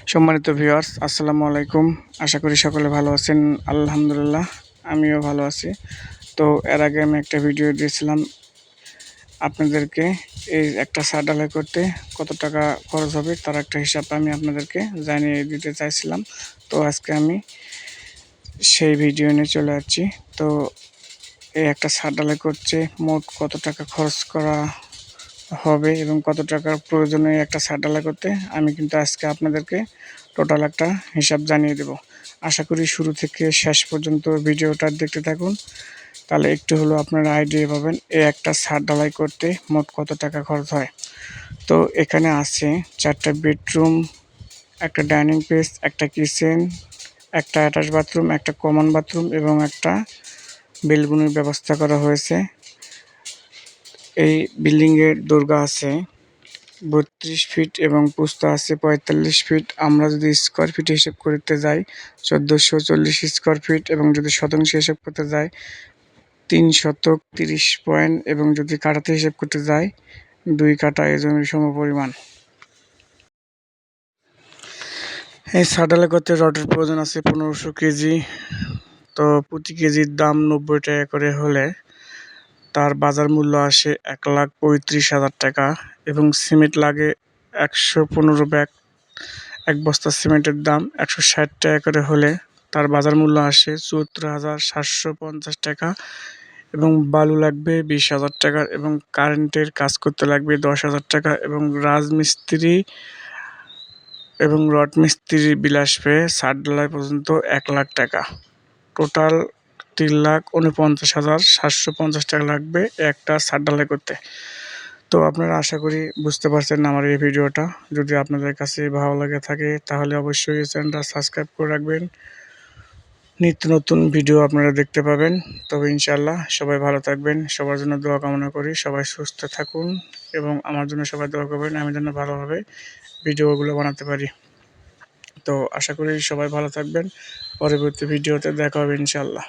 সম্মানিত ভিউয়ার্স, আসসালামু আলাইকুম। আশা করি সকলে ভালো আছেন। আলহামদুলিল্লাহ, আমিও ভালো আছি। তো এর আগে আমি একটা ভিডিও দিয়েছিলাম আপনাদেরকে এই একটা ছাদ ঢালাই করতে কত টাকা খরচ হবে তার একটা হিসাব আমি আপনাদেরকে জানিয়ে দিতে চাইছিলাম। তো আজকে আমি সেই ভিডিও নিয়ে চলে যাচ্ছি। তো এই একটা ছাদ ঢালাই করতে মোট কত টাকা খরচ করা হবে এবং কত টাকার প্রয়োজন এই একটা ছাদ ঢালাই করতে আমি কিন্তু আজকে আপনাদেরকে টোটাল একটা হিসাব জানিয়ে দেব। আশা করি শুরু থেকে শেষ পর্যন্ত ভিডিওটা দেখতে থাকুন, তাহলে একটু হলেও আপনারা আইডিয়া পাবেন এই একটা ছাদ ঢালাই করতে মোট কত টাকা খরচ হয়। তো এখানে আছে 4টা বেডরুম, একটা ডাইনিং স্পেস, একটা কিচেন, একটা অ্যাটাচ বাথরুম, একটা কমন বাথরুম এবং একটা বেলকনির ব্যবস্থা করা হয়েছে। এই বিল্ডিংয়ের দৈর্ঘ্য আছে 32 ফিট এবং প্রস্থ আছে 45 ফিট। আমরা যদি স্কোয়ার ফিট হিসেব করতে যাই 1440 স্কোয়ার ফিট এবং যদি শতাংশ হিসেব করতে যাই 330 পয়েন্ট এবং যদি কাঠাতে হিসেব করতে যাই 2 কাঠা এই জমির সমপরিমাণ। এই ছাদ ঢালাই করতে রডের প্রয়োজন আছে 1500 কেজি। তো প্রতি কেজির দাম 90 টাকা করে হলে তার বাজার মূল্য আসে 1,35,000 টাকা এবং সিমেন্ট লাগে 115 ব্যাগ। এক বস্তা সিমেন্টের দাম 160 টাকা করে হলে তার বাজার মূল্য আসে 74,750 টাকা এবং বালু লাগবে 20,000 টাকা এবং কারেন্টের কাজ করতে লাগবে 10,000 টাকা এবং রাজমিস্ত্রি এবং রড মিস্ত্রির বিল আসবে ছাদ ঢালাই পর্যন্ত 1 লাখ টাকা। টোটাল 3,49,750 টাকা লাগবে একটা ছাদ ঢালাই করতে। তো আপনারা আশা করি বুঝতে পারছেন আমার এই ভিডিওটা। যদি আপনাদের কাছে ভালো লাগে থাকে তাহলে অবশ্যই এই চ্যানেলটা সাবস্ক্রাইব করে রাখবেন। নিত্য নতুন ভিডিও আপনারা দেখতে পাবেন। তবে ইনশাআল্লাহ সবাই ভালো থাকবেন, সবার জন্য দোয়া কামনা করি। সবাই সুস্থ থাকুন এবং আমার জন্য সবাই দোয়া করবেন আমি যেন ভালোভাবে ভিডিওগুলো বানাতে পারি। তো আশা করি সবাই ভালো থাকবেন। পরবর্তী ভিডিওতে দেখা হবে ইনশাআল্লাহ।